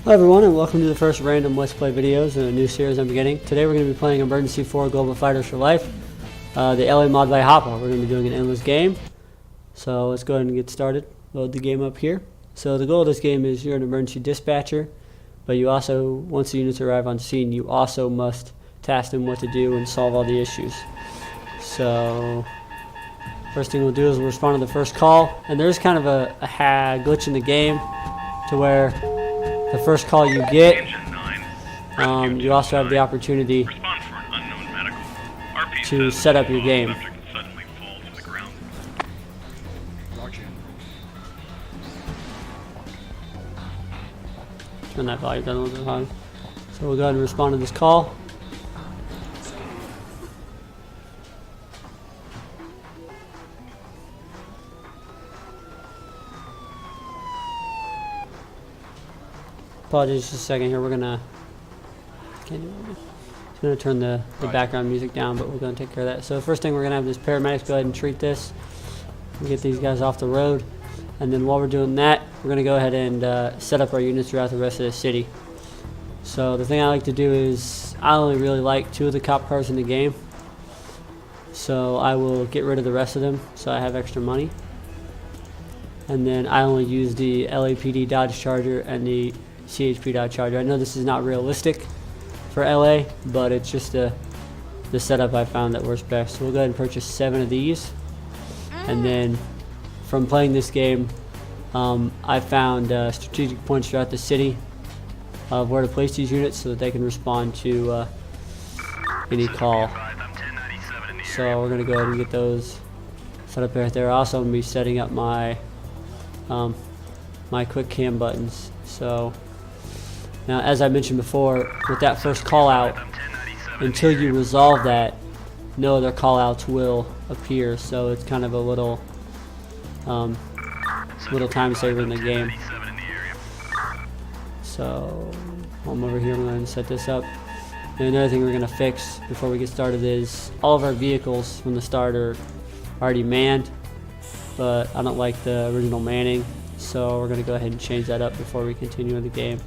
Hello everyone, and welcome to the first random Let's Play videos in a new series I'm beginning. Today we're going to be playing Emergency 4 Global Fighters for Life, the LA mod by hopah. We're going to be doing an endless game. So let's go ahead and get started. Load the game up here. So the goal of this game is you're an emergency dispatcher, but you also, once the units arrive on scene, you also must task them what to do and solve all the issues. So first thing we'll do is we'll respond to the first call, and there's kind of a glitch in the game to where the first call you get, you also have the opportunity to set up your game. Turn that volume down a little bit high. So we'll go ahead and respond to this call. Apologies, just a second here. We're gonna turn the background music down, but we're gonna take care of that. So the first thing we're gonna have is paramedics go ahead and treat this and get these guys off the road. And then while we're doing that, we're gonna go ahead and set up our units throughout the rest of the city. So the thing I like to do is I only really like 2 of the cop cars in the game, so I will get rid of the rest of them so I have extra money. And then I only use the LAPD Dodge Charger and the CHP Dodge Charger. I know this is not realistic for LA, but it's just the setup I found that works best. So we'll go ahead and purchase 7 of these. And then from playing this game, I found strategic points throughout the city of where to place these units so that they can respond to any call. So we're going to go ahead and get those set up right there. Also, I'm going to be setting up my my quick cam buttons. So now, as I mentioned before, with that first call out, until you resolve that, no other call outs will appear. So it's kind of a little time saver in the game. So I'm over here. I'm going to set this up. And another thing we're going to fix before we get started is all of our vehicles from the start are already manned, but I don't like the original manning. So we're going to go ahead and change that up before we continue in the game.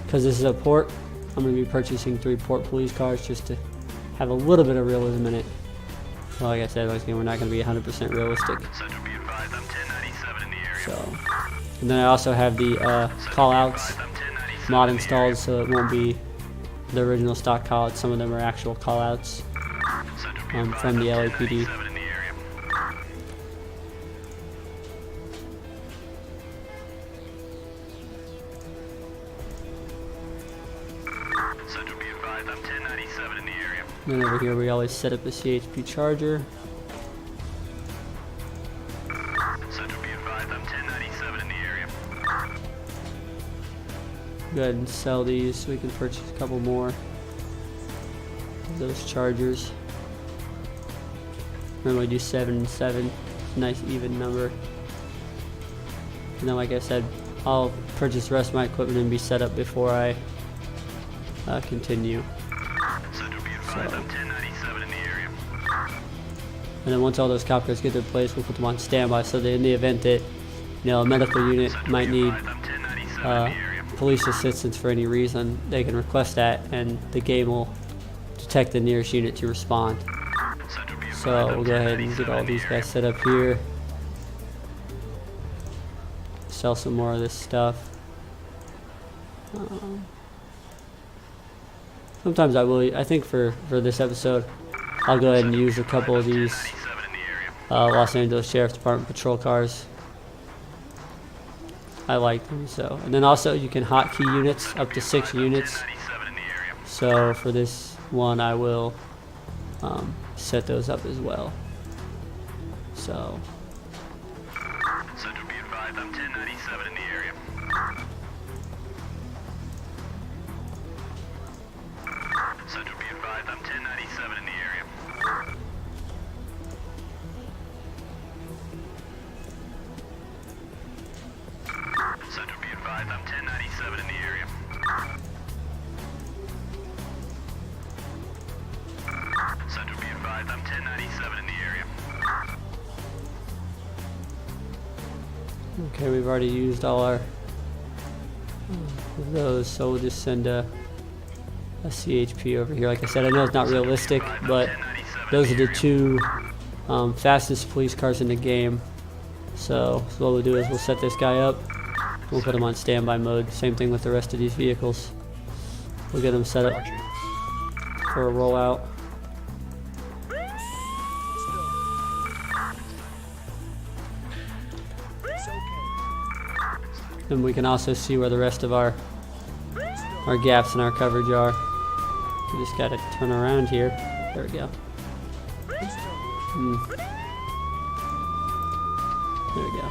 Because this is a port, I'm going to be purchasing 3 port police cars just to have a little bit of realism in it. Well, like I said, once again, we're not going to be 100% realistic. So, and then I also have the call-outs mod installed, so it won't be the original stock call-outs. Some of them are actual call-outs from the LAPD. And then over here we always set up the CHP charger. Go ahead and sell these so we can purchase a couple more of those chargers. Remember, we do 7 and 7, nice even number. And then, like I said, I'll purchase the rest of my equipment and be set up before I continue. So. And then once all those cop cars get their place, we'll put them on standby so that in the event that a medical unit might need police assistance for any reason, they can request that and the game will detect the nearest unit to respond. So we'll go ahead and get all these guys set up here. Sell some more of this stuff. Sometimes I think for this episode, I'll go ahead and use a couple of these Los Angeles Sheriff's Department patrol cars. I like them so. And then also you can hotkey units up to 6 units. So for this one, I will set those up as well. So. Central be advised, I'm 1097 in the area. Central be advised, I'm 1097 in the area. Central be advised, I'm 1097 in the area. Central be advised, I'm 1097 in the area. Okay, we've already used all our of those, so we'll just send a CHP over here. Like I said, I know it's not realistic, but those are the two fastest police cars in the game. So what we'll do is we'll set this guy up. We'll put him on standby mode. Same thing with the rest of these vehicles. We'll get them set up for a rollout. Then we can also see where the rest of our gaps in our coverage are. We just gotta turn around here. There we go. There we go.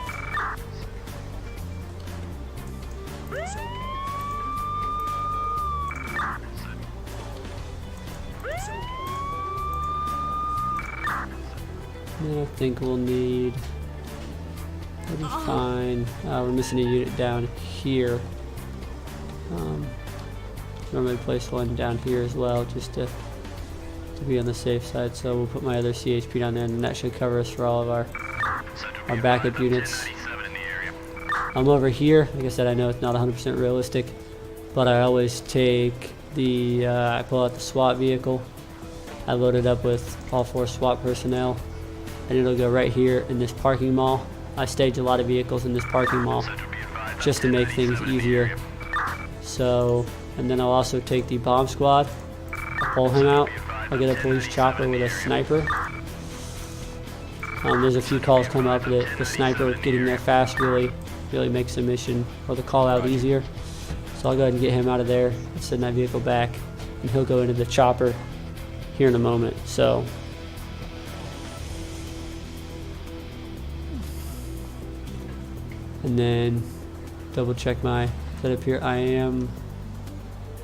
And I think we'll need. That'll be fine. We're missing a unit down here. Normally place one down here as well, just to be on the safe side. So we'll put my other CHP down there, and that should cover us for all of our backup units. I'm over here. Like I said, I know it's not 100% realistic, but I always take the. I pull out the SWAT vehicle. I load it up with all 4 SWAT personnel, and it'll go right here in this parking mall. I stage a lot of vehicles in this parking mall just to make things easier. So, and then I'll also take the bomb squad. I'll pull him out. I'll get a police chopper with a sniper. There's a few calls come up that the sniper getting there fast really makes the mission or the call out easier. So I'll go ahead and get him out of there and send that vehicle back, and he'll go into the chopper here in a moment. So. And then double check my setup here. Some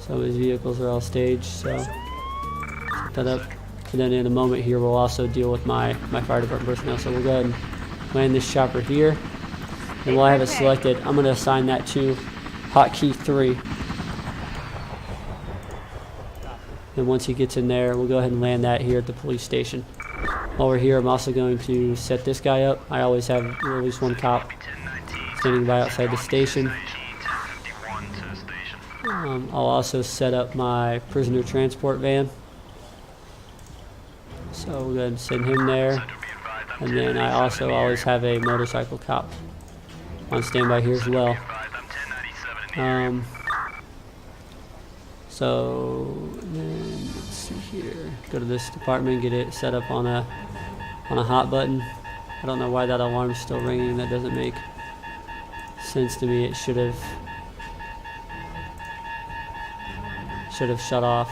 of his vehicles are all staged, so set that up. And then in a moment here, we'll also deal with my fire department personnel. So we'll go ahead and land this chopper here. And while I have it selected, I'm going to assign that to hotkey 3. And once he gets in there, we'll go ahead and land that here at the police station. While we're here, I'm also going to set this guy up. I always have at least one cop standing by outside the station. I'll also set up my prisoner transport van. So we'll go ahead and send him there. And then I also always have a motorcycle cop on standby here as well. So then let's see here. Go to this department, get it set up on a hot button. I don't know why that alarm's still ringing. That doesn't make sense to me. It should have shut off.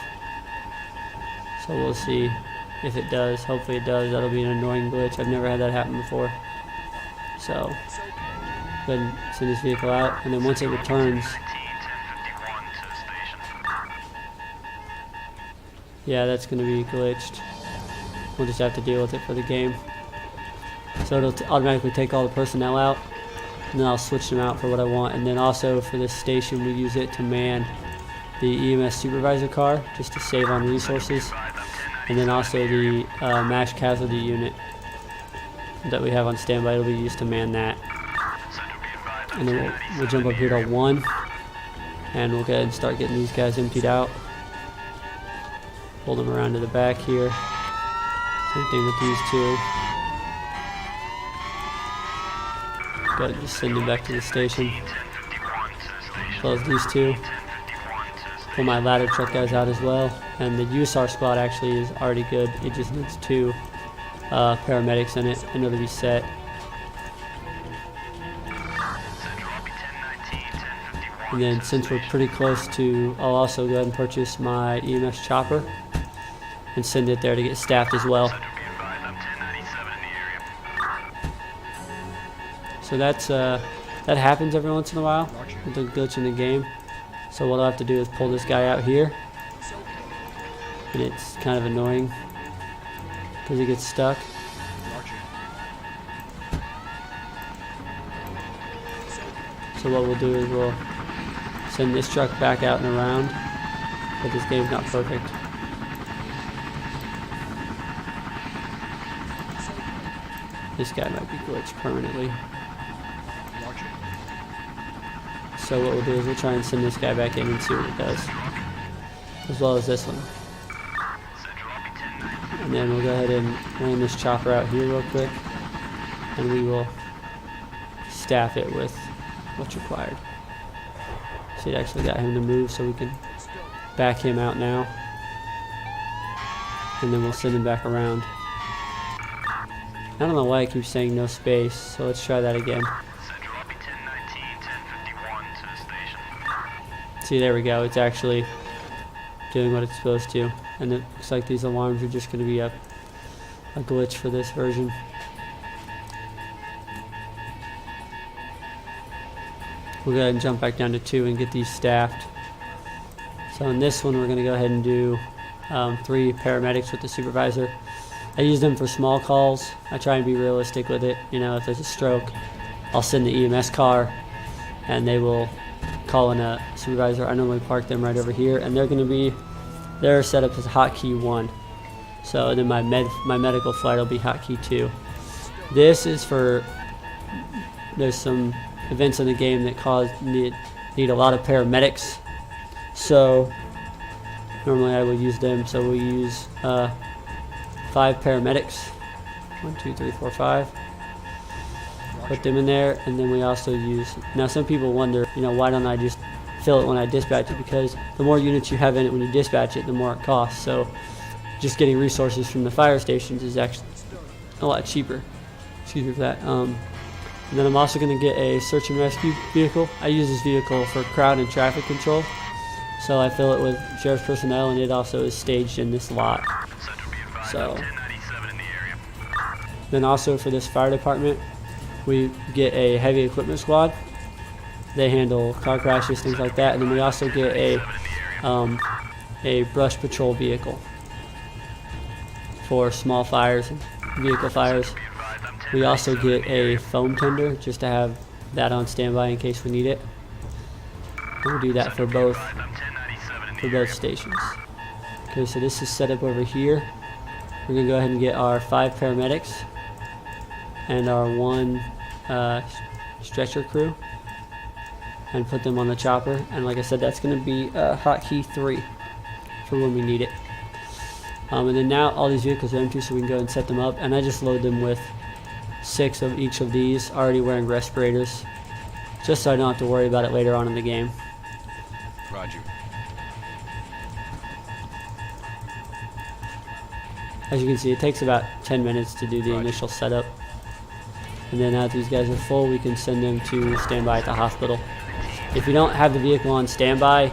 So we'll see if it does. Hopefully it does. That'll be an annoying glitch. I've never had that happen before. So go ahead and send this vehicle out, and then once it returns, yeah, that's going to be glitched. We'll just have to deal with it for the game. So it'll automatically take all the personnel out, and then I'll switch them out for what I want. And then also for this station, we use it to man the EMS supervisor car, just to save on resources. And then also the MASH casualty unit that we have on standby, it'll be used to man that. And then we'll jump up here to 1, and we'll go ahead and start getting these guys emptied out. Pull them around to the back here. Same thing with these 2. Go ahead and just send them back to the station. Close these 2. Pull my ladder truck guys out as well. And the USAR squad actually is already good. It just needs 2 paramedics in it in order to be set. And then since we're pretty close to, I'll also go ahead and purchase my EMS chopper and send it there to get staffed as well. So that's that happens every once in a while with a glitch in the game. So what I'll have to do is pull this guy out here, and it's kind of annoying because he gets stuck. So what we'll do is we'll send this truck back out and around, but this game's not perfect. This guy might be glitched permanently. So what we'll do is we'll try and send this guy back in and see what it does, as well as this one. And then we'll go ahead and land this chopper out here real quick, and we will staff it with what's required. See, it actually got him to move, so we can back him out now, and then we'll send him back around. I don't know why it keeps saying no space, so let's try that again. See, there we go. It's actually doing what it's supposed to, and it looks like these alarms are just going to be a glitch for this version. We'll go ahead and jump back down to 2 and get these staffed. So in this one, we're going to go ahead and do 3 paramedics with the supervisor. I use them for small calls. I try and be realistic with it. You know, if there's a stroke, I'll send the EMS car, and they will call in a supervisor. I normally park them right over here, and they're set up as hotkey 1. So then my medical flight will be hotkey 2. This is for, there's some events in the game that need a lot of paramedics. So normally I would use them. So we'll use 5 paramedics. 1, 2, 3, 4, 5. Put them in there, and then we also use. Now some people wonder, you know, why don't I just fill it when I dispatch it? Because the more units you have in it when you dispatch it, the more it costs. So just getting resources from the fire stations is actually a lot cheaper. Excuse me for that. And then I'm also going to get a search and rescue vehicle. I use this vehicle for crowd and traffic control. So I fill it with sheriff's personnel, and it also is staged in this lot. So then also for this fire department, we get a heavy equipment squad. They handle car crashes, things like that. And then we also get a brush patrol vehicle for small fires and vehicle fires. We also get a foam tender just to have that on standby in case we need it. And we do that for both stations. Okay, so this is set up over here. We're gonna go ahead and get our 5 paramedics and our 1 stretcher crew and put them on the chopper. And like I said, that's gonna be hotkey 3 for when we need it. And then now all these vehicles are empty, so we can go and set them up. And I just load them with 6 of each of these, already wearing respirators, just so I don't have to worry about it later on in the game. Roger. As you can see, it takes about 10 minutes to do the initial setup. And then after these guys are full, we can send them to standby at the hospital. If you don't have the vehicle on standby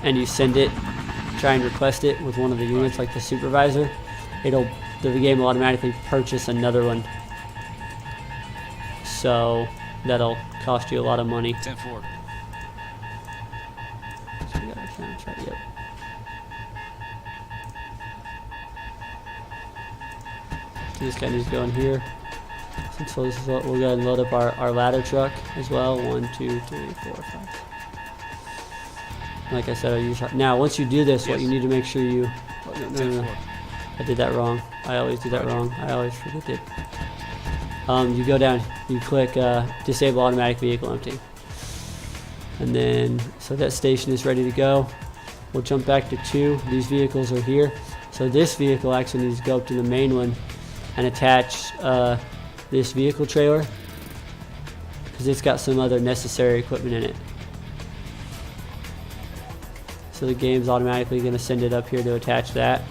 and you send it, try and request it with one of the units like the supervisor, the game will automatically purchase another one. So that'll cost you a lot of money. 10-4. So we got our soundtrack, yep. So this guy needs to go in here. So this is what we'll go ahead and load up our ladder truck as well. 1, 2, 3, 4, 5. Like I said, I use now. Once you do this, what you need to make sure you. Oh, no. I did that wrong. I always do that wrong. I always forget it. You go down, you click disable automatic vehicle empty. And then, so that station is ready to go. We'll jump back to 2. These vehicles are here. So this vehicle actually needs to go up to the main one and attach this vehicle trailer, because it's got some other necessary equipment in it. So the game's automatically going to send it up here to attach that.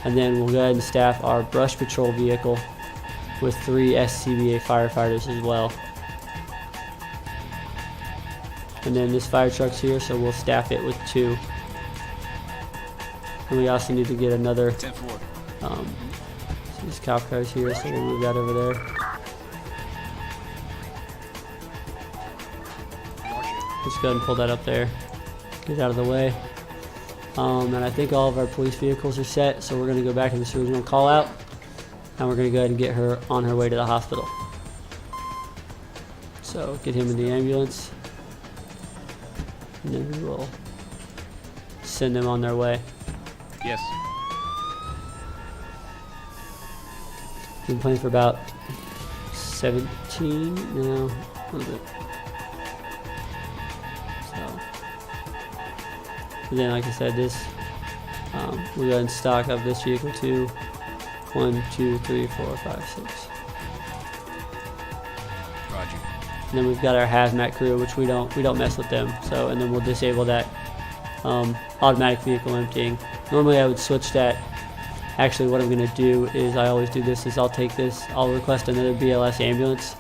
And then we'll go ahead and staff our brush patrol vehicle with 3 SCBA firefighters as well. And then this fire truck's here, so we'll staff it with 2. And we also need to get another. 10-4. So this cop car's here, so we'll move that over there. Just go ahead and pull that up there. Get out of the way. And I think all of our police vehicles are set, so we're going to go back to this original call out, and we're going to go ahead and get her on her way to the hospital. So get him in the ambulance, and then we will send them on their way. Yes. Been playing for about 17 now, a little bit. And then, like I said, this we'll go ahead and stock up this vehicle too. 1, 2, 3, 4, 5, 6. Roger. And then we've got our hazmat crew, which we don't mess with them. So, and then we'll disable that automatic vehicle emptying. Normally, I would switch that. Actually, what I'm gonna do is I always do this: is I'll take this, I'll request another BLS ambulance,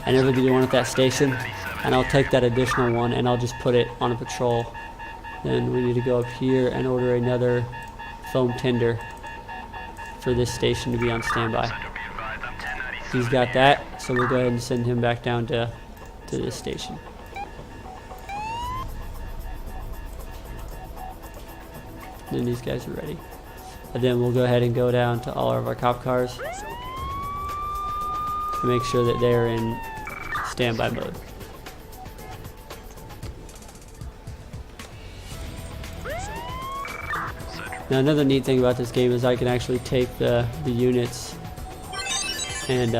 and it'll be the one at that station, and I'll take that additional one and I'll just put it on a patrol. Then we need to go up here and order another foam tender for this station to be on standby. He's got that, so we'll go ahead and send him back down to this station. Then these guys are ready. And then we'll go ahead and go down to all of our cop cars to make sure that they're in standby mode. Now another neat thing about this game is I can actually take the units and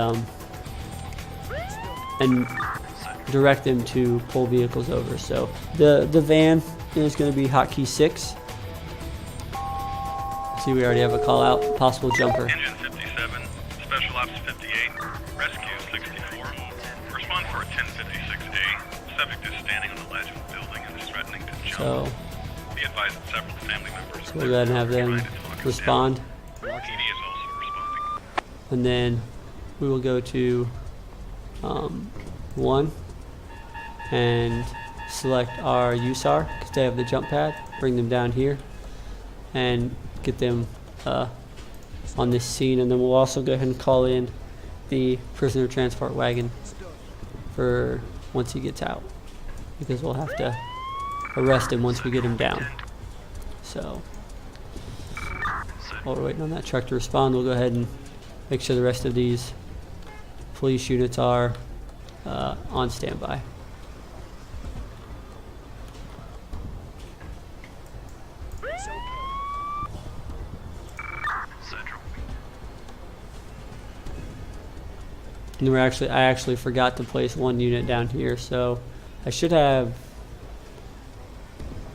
direct them to pull vehicles over. So the van is going to be hotkey 6. See, we already have a call out, possible jumper. Engine 57, Special Ops 58, Rescue 64. Respond for a 1056A. Subject is standing on the ledge of the building and is threatening to jump. So Be advised that several family members. we'll go ahead and have them respond. PD is also responding. And then we will go to 1 and select our USAR because they have the jump pad. Bring them down here and get them on this scene, and then we'll also go ahead and call in the prisoner transport wagon for once he gets out, because we'll have to arrest him once we get him down. So while we're waiting on that truck to respond, we'll go ahead and make sure the rest of these police units are on standby. And I actually forgot to place one unit down here, so I should have.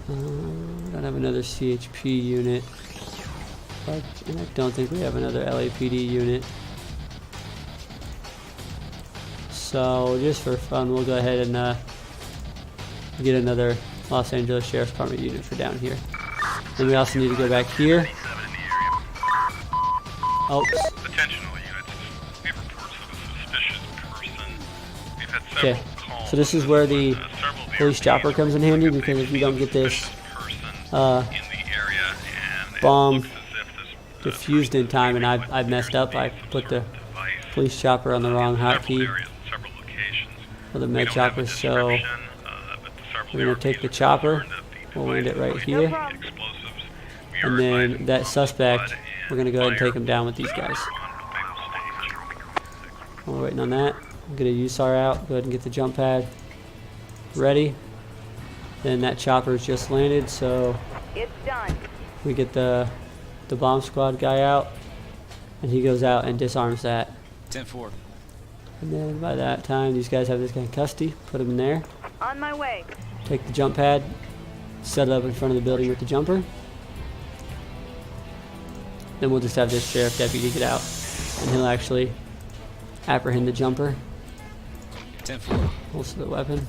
I don't have another CHP unit, and I don't think we have another LAPD unit. So just for fun, we'll go ahead and get another Los Angeles Sheriff's Department unit for down here. Then we also need to go back here. Oh. Attention all units. We have reports of a suspicious person. We've had Okay, several calls. so this is where the Several police chopper comes in handy, because if you don't get this bomb defused in time, and I've messed up, I put the police chopper on the wrong hotkey for the med chopper, so we're going to take the chopper, we'll land it right here, and then that suspect, we're going to go ahead and take him down with these guys. While we're waiting on that, we'll get a USAR out, go ahead and get the jump pad ready. Then that chopper's just landed, so It's done. we get the bomb squad guy out, and he goes out and disarms that. 10-4. And then by that time, these guys have this guy in custody, put him in there, On my way. take the jump pad, set it up in front of the building with the jumper. Then we'll just have this sheriff deputy get out, and he'll actually apprehend the jumper, 10-4. holster the weapon.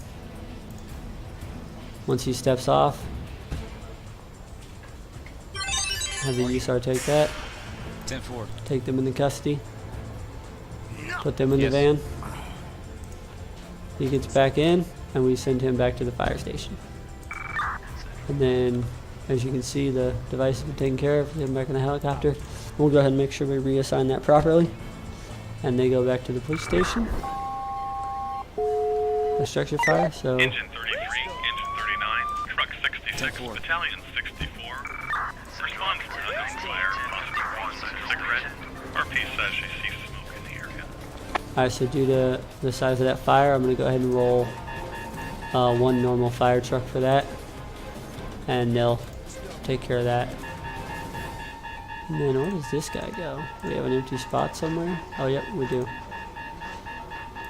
Once he steps off, have the USAR take that, 10-4. take them into custody, put them in Yes. the van. He gets back in, and we send him back to the fire station. And then, as you can see, the device has been taken care of. Get him back in the helicopter. We'll go ahead and make sure we reassign that properly. And they go back to the police station. The structure fire, so Engine 33, Engine 39, Truck 66, 10-4. Battalion 64. Respond for an unknown fire, possibly one cigarette. RP says she sees smoke in the area. alright, so due to the size of that fire, I'm gonna go ahead and roll one normal fire truck for that. And they'll take care of that. And then where does this guy go? Do we have an empty spot somewhere? Oh, yep, we do.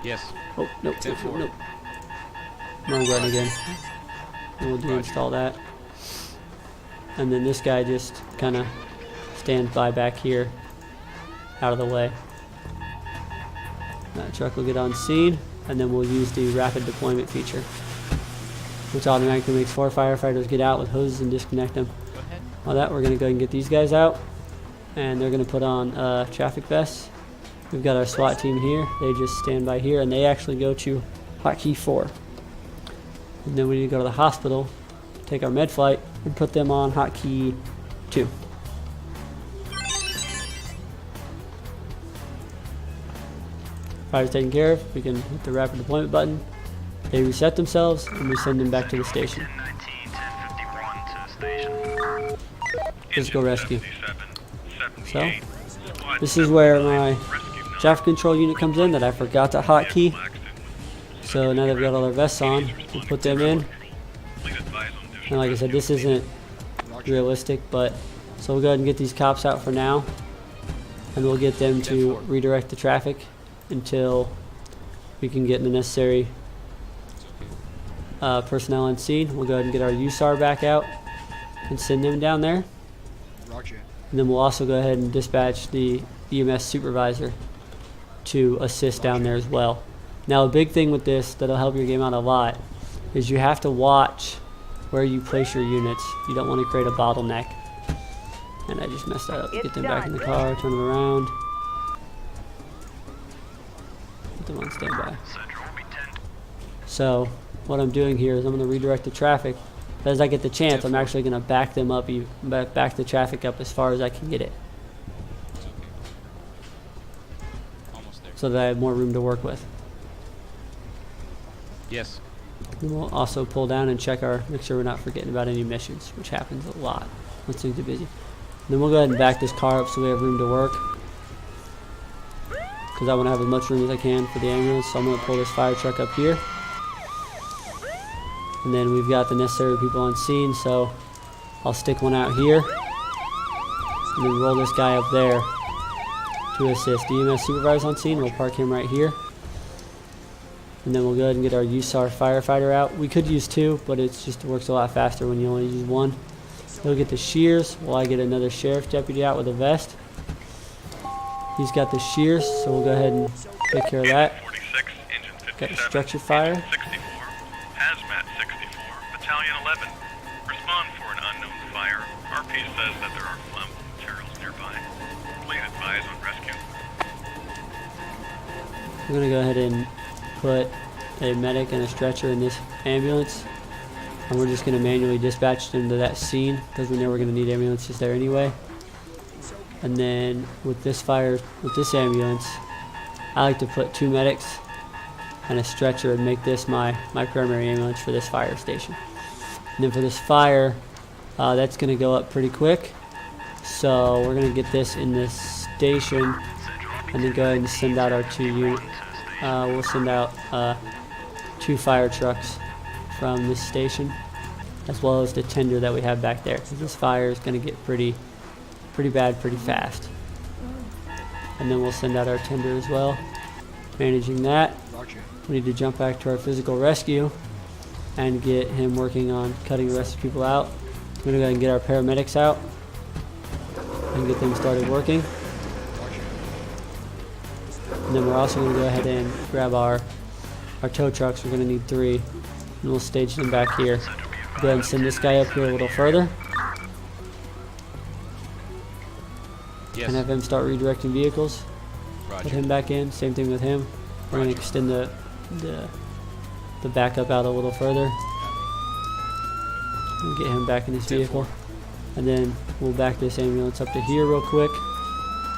Yes. Oh, nope, nope, 10-4. nope. Wrong button again. And we'll deinstall that. and then this guy just kind of stands by back here, out of the way. That truck will get on scene, and then we'll use the rapid deployment feature, which automatically makes 4 firefighters get out with hoses and disconnect them. Go ahead. While that, we're going to go ahead and get these guys out, and they're going to put on traffic vests. We've got our SWAT team here. They just stand by here, and they actually go to hotkey 4. And then we need to go to the hospital, take our med flight, and put them on hotkey 2. Fire's taken care of. We can hit the rapid deployment button. They reset themselves, and we send them back to the station. 1019, 1051 to station. Physical rescue. 77, 78. This is where my traffic control unit comes in that I forgot to hotkey. So now they've got all their vests on, we'll put them in. And like I said, this isn't realistic, but so we'll go ahead and get these cops out for now, and we'll get them to redirect the traffic until we can get the necessary personnel on scene. We'll go ahead and get our USAR back out and send them down there. Roger. And then we'll also go ahead and dispatch the EMS supervisor to assist down there as well. Now, a big thing with this that'll help your game out a lot is you have to watch where you place your units. You don't want to create a bottleneck. And I just messed that up. Get them back in the car, turn them around. Put them on standby. So, what I'm doing here is I'm going to redirect the traffic. But as I get the chance, I'm actually going to back them up, back the traffic up as far as I can get it, It's okay. Almost there. so that I have more room to work with. Yes. And we'll also pull down and check make sure we're not forgetting about any missions, which happens a lot once things are busy. And then we'll go ahead and back this car up so we have room to work, because I want to have as much room as I can for the ambulance. So I'm going to pull this fire truck up here. And then we've got the necessary people on scene, so I'll stick one out here and then roll this guy up there to assist. The EMS supervisor on scene, we'll park him right here. And then we'll go ahead and get our USAR firefighter out. We could use 2, but it works a lot faster when you only use 1. He'll get the shears while I get another sheriff deputy out with a vest. He's got the shears, so we'll go ahead and take care of that. 46, engine 57, Got structure fire. engine 64, hazmat 64, battalion 11. Respond for an unknown fire. RP says that there are flammable materials nearby. Please advise on rescue. We're going to go ahead and put a medic and a stretcher in this ambulance, and we're just going to manually dispatch them to that scene because we know we're going to need ambulances there anyway. And then with this ambulance, I like to put 2 medics and a stretcher and make this my primary ambulance for this fire station. And then for this fire, that's going to go up pretty quick, so we're going to get this in this station and then go ahead and send out our 2 units. We'll send out 2 fire trucks from this station, as well as the tender that we have back there, because this fire is going to get pretty bad pretty fast. And then we'll send out our tender as well. Managing that, Roger. we need to jump back to our physical rescue and get him working on cutting the rest of the people out. We're going to go ahead and get our paramedics out and get them started working. Roger. And then we're also going to go ahead and grab our tow trucks. We're going to need 3, and we'll stage them back here. Go ahead and send this guy up here a little further Yes. and have him start redirecting vehicles. Put Roger. him back in. Same thing with him. We're going to extend the backup out a little further and get him back in his vehicle. And then we'll back this ambulance up to here real quick.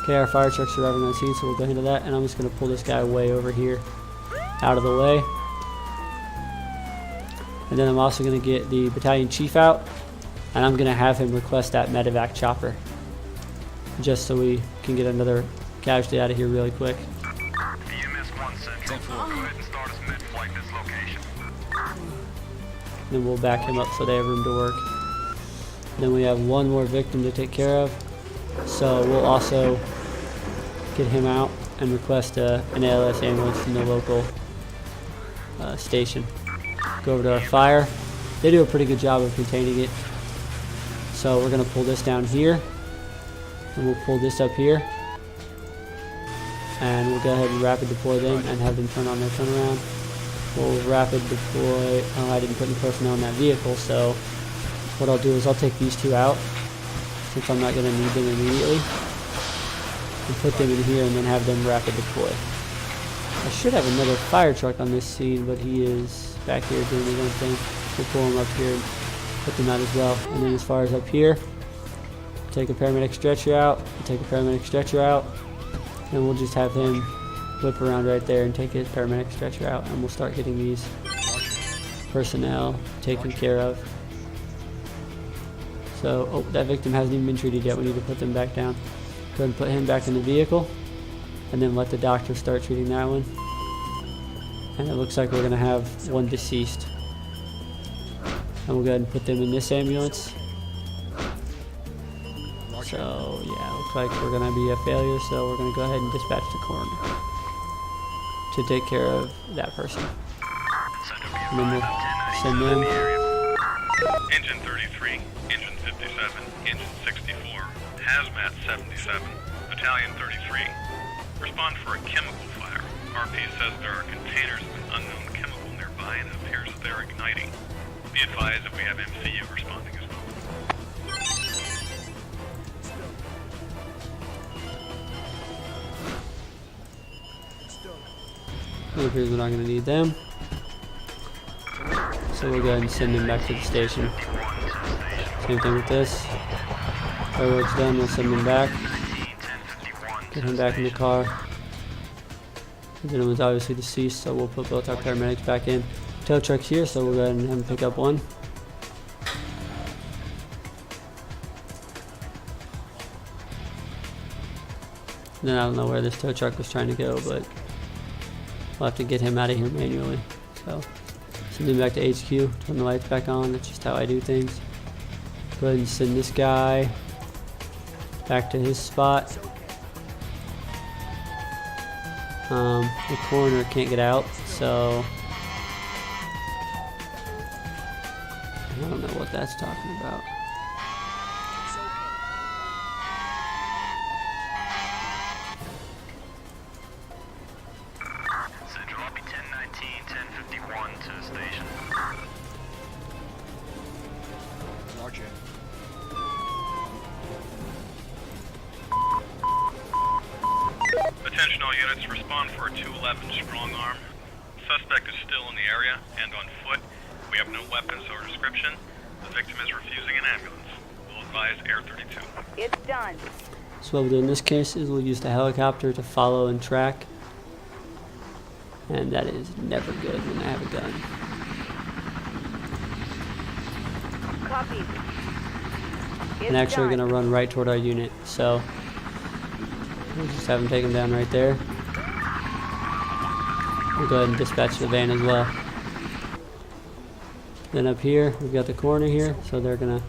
Okay, our fire trucks are arriving on scene, so we'll go into that. And I'm just going to pull this guy way over here, out of the way. And then I'm also going to get the battalion chief out, and I'm going to have him request that medevac chopper, just so we can get another casualty out of here really quick. EMS 1 Central. 10-4. Go ahead and start us mid-flight this location. And then we'll back him up so they have room to work. Then we have 1 more victim to take care of, so we'll also get him out and request an ALS ambulance from the local station. Go over to our fire. They do a pretty good job of containing it, So we're gonna pull this down here, and we'll pull this up here, and we'll go ahead and rapid deploy them and have them turn on their turnaround. We'll rapid deploy. Oh, I didn't put any personnel in that vehicle, so what I'll do is I'll take these two out, since I'm not gonna need them immediately, and put them in here and then have them rapid deploy. I should have another fire truck on this scene, but he is back here doing his own thing. We'll pull him up here and put them out as well. And then as far as up here, take a paramedic stretcher out, take a paramedic stretcher out, and we'll just have him whip around right there and take his paramedic stretcher out, and we'll start getting these personnel taken care of. So, oh, that victim hasn't even been treated yet. We need to put them back down. Go ahead and put him back in the vehicle, and then let the doctor start treating that one. And it looks like we're gonna have one deceased. And we'll go ahead and put them in this ambulance. So yeah, looks like we're gonna be a failure, so we're gonna go ahead and dispatch the coroner to take care of that person. And then we'll send them. Engine 33, Engine 57, Engine 64, Hazmat 77, Battalion 33. Respond for a chemical fire. RP says there are containers of an unknown chemical nearby and it appears that they're igniting. Be advised that we have MCU responding as well. It appears we're not going to need them. So we'll go ahead and send them back to the station. Same thing with this. Fireworks done, we'll send them back. Get him back in the car. The gentleman's obviously deceased, so we'll put both our paramedics back in. Tow truck's here, so we'll go ahead and have him pick up one. And then I don't know where this tow truck was trying to go, but we'll have to get him out of here manually. So send him back to HQ, turn the lights back on. That's just how I do things. Go ahead and send this guy back to his spot. The coroner can't get out, so I don't know what that's talking about. Central, I'll be 1019, 1051 to the station. Roger. Attention all units, respond for a 211 strong arm. Suspect is still in the area and on foot. We have no weapons or description. The victim is refusing an ambulance. We'll advise Air 32. It's done. So what we'll do in this case is we'll use the helicopter to follow and track. And that is never good when I have a gun. Copy. And actually we're going to run right toward our unit. So we'll just have them take them down right there. We'll go ahead and dispatch the van as well. Then up here, we've got the coroner here, so they're going to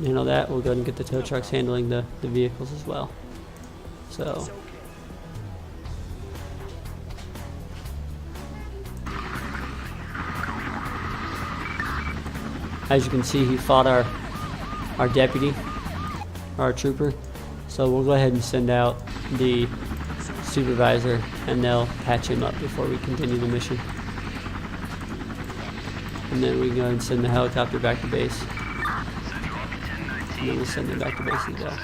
handle that. We'll go ahead and get the tow trucks handling the vehicles as well. So as you can see, he fought our deputy, our trooper. So we'll go ahead and send out the supervisor and they'll patch him up before we continue the mission. And then we can go ahead and send the helicopter back to base. And then we'll send them back to base as well.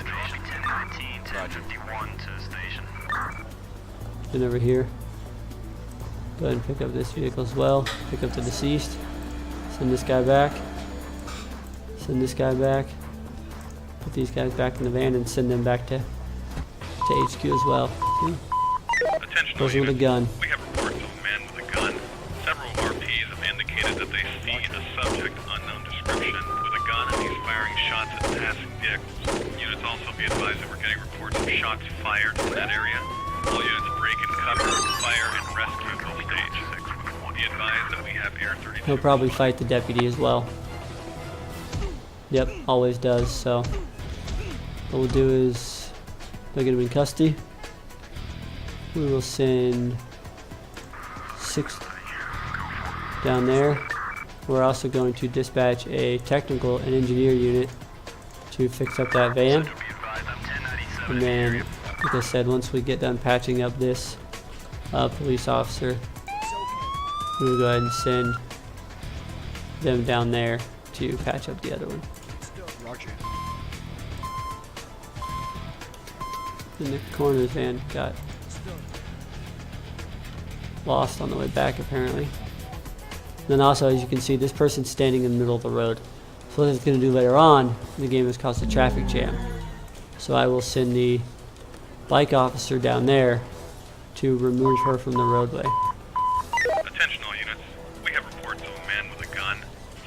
And over here, go ahead and pick up this vehicle as well. Pick up the deceased. Send this guy back. Send this guy back. Put these guys back in the van and send them back to HQ as well. See? Attention all Person with a units. gun. We have reports of a man with a gun. Several RPs have indicated that they see a subject unknown description with a gun and he's firing shots at passing vehicles. Units also be advised that we're getting reports of shots fired in that area. All units break and cover, fire, and rescue at the stage. Be advised that we have Air 32. He'll probably fight the deputy as well. Yep, always does. So what we'll do is they'll get him in custody. We will send 6 down there. We're also going to dispatch a technical and engineer unit to fix up that van. And then, like I said, once we get done patching up this police officer, we'll go ahead and send them down there to patch up the other one. Roger. And the coroner's van got lost on the way back, apparently. Then also, as you can see, this person's standing in the middle of the road. So what it's going to do later on in the game is cause a traffic jam. So I will send the bike officer down there to remove her from the roadway. Attention all units. We have reports of a man with a gun.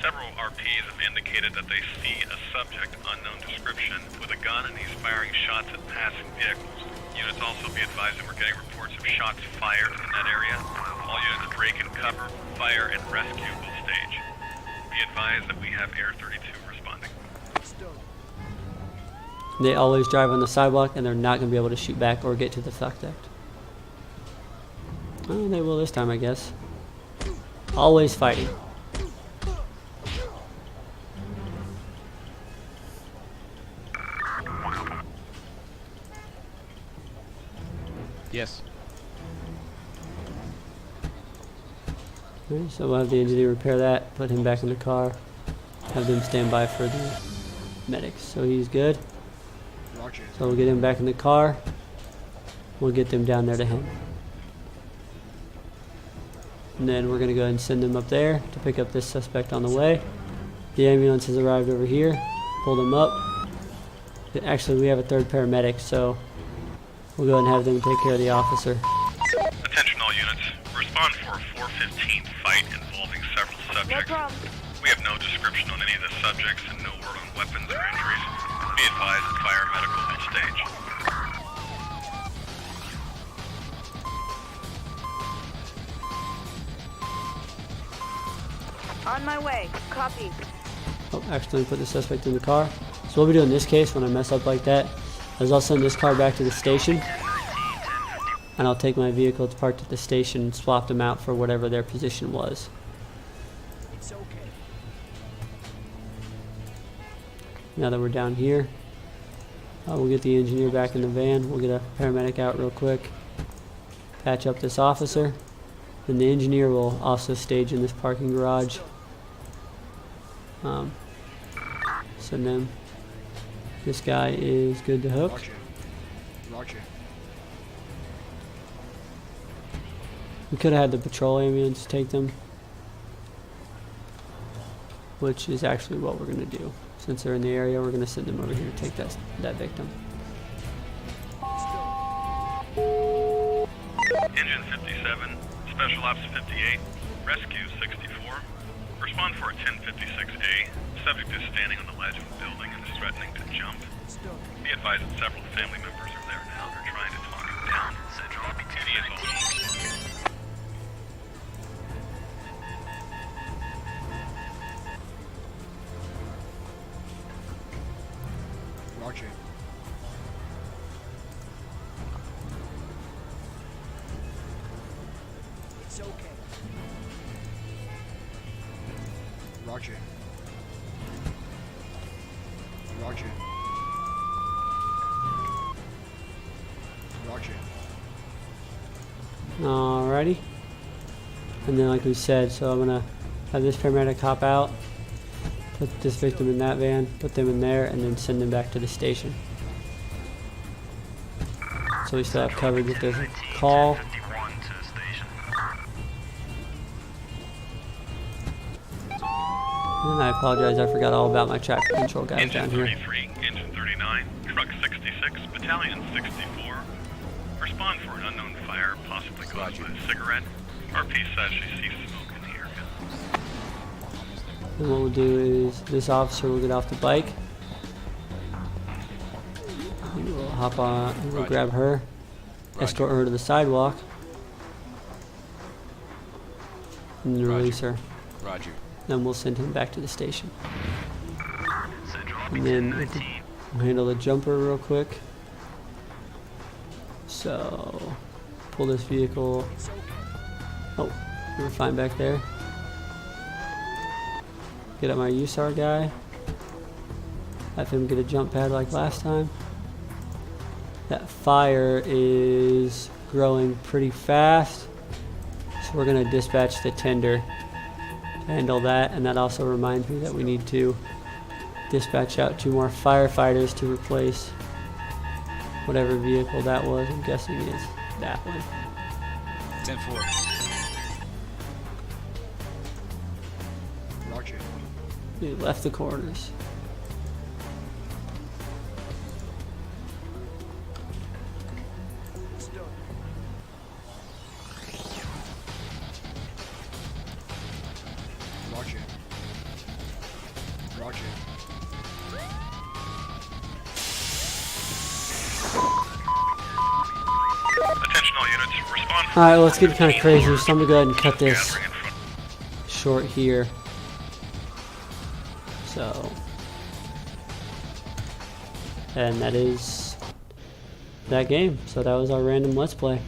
Several RPs have indicated that they see a subject, unknown description, with a gun, and he's firing shots at passing vehicles. Units also be advised that we're getting reports of shots fired in that area. All units break and cover, fire, and rescue will stage. Be advised that we have Air 32 responding. They always drive on the sidewalk, and they're not going to be able to shoot back or get to the suspect. Oh, they will this time, I guess. Always fighting. Yes. Alright, so we'll have the engineer repair that, put him back in the car, have them stand by for the medics. So he's good. Roger. So we'll get him back in the car. We'll get them down there to him. And then we're going to go ahead and send them up there to pick up this suspect on the way. The ambulance has arrived over here. Pulled him up. Actually, we have a third paramedic, so we'll go ahead and have them take care of the officer. Attention all units. Respond for a 415 fight involving several No subjects. problem. We have no description on any of the subjects and no word on weapons or injuries. Be advised that fire medical will stage. On my way. Copy. Oh, accidentally put the suspect in the car. So what we do in this case when I mess up like that is I'll send this car back to the station, and I'll take my vehicle that's parked at the station and swap them out for whatever their position was. It's okay. Now that we're down here, we'll get the engineer back in the van. We'll get a paramedic out real quick, patch up this officer. Then the engineer will also stage in this parking garage. Send them. This guy is good to hook. Roger. Roger. We could have had the patrol ambulance take them, which is actually what we're going to do. Since they're in the area, we're going to send them over here to take that victim. Engine 57, Special Ops 58, Rescue 64. Respond for a 1056A. Subject is standing on the ledge of a building and is threatening to jump. Be advised that several family members are there now. They're trying to talk him down. And he is also responding. Roger. It's okay. Roger. Roger. Roger. Alrighty. And then like we said, so I'm going to have this paramedic hop out, put this victim in that van, put them in there, and then send them back to the station. So we still have coverage if there's a call. And I apologize, I forgot all about my traffic control guys down Engine here. 33, Engine 39, Truck 66, Battalion 64. Respond for an unknown fire, possibly caused by a cigarette. RP says she sees smoke in the area. And what we'll do is this officer will get off the bike. We'll hop on, we'll Roger. grab her, escort her to the sidewalk, and then Roger. release her. Roger. Then we'll send him back to the station. And then we'll handle the jumper real quick. So, pull this vehicle. Oh, we're fine back there. Get up my USAR guy. Have him get a jump pad like last time. That fire is growing pretty fast, so we're going to dispatch the tender to handle that. And that also reminds me that we need to dispatch out 2 more firefighters to replace whatever vehicle that was. I'm guessing is that one. 10-4. Roger. We left the corners. Roger. Roger. Attention all units, respond. Alright, well, it's getting kind of crazy, so I'm going to go ahead and cut this Gathering in front. short here. So, and that is that game. So that was our random Let's Play.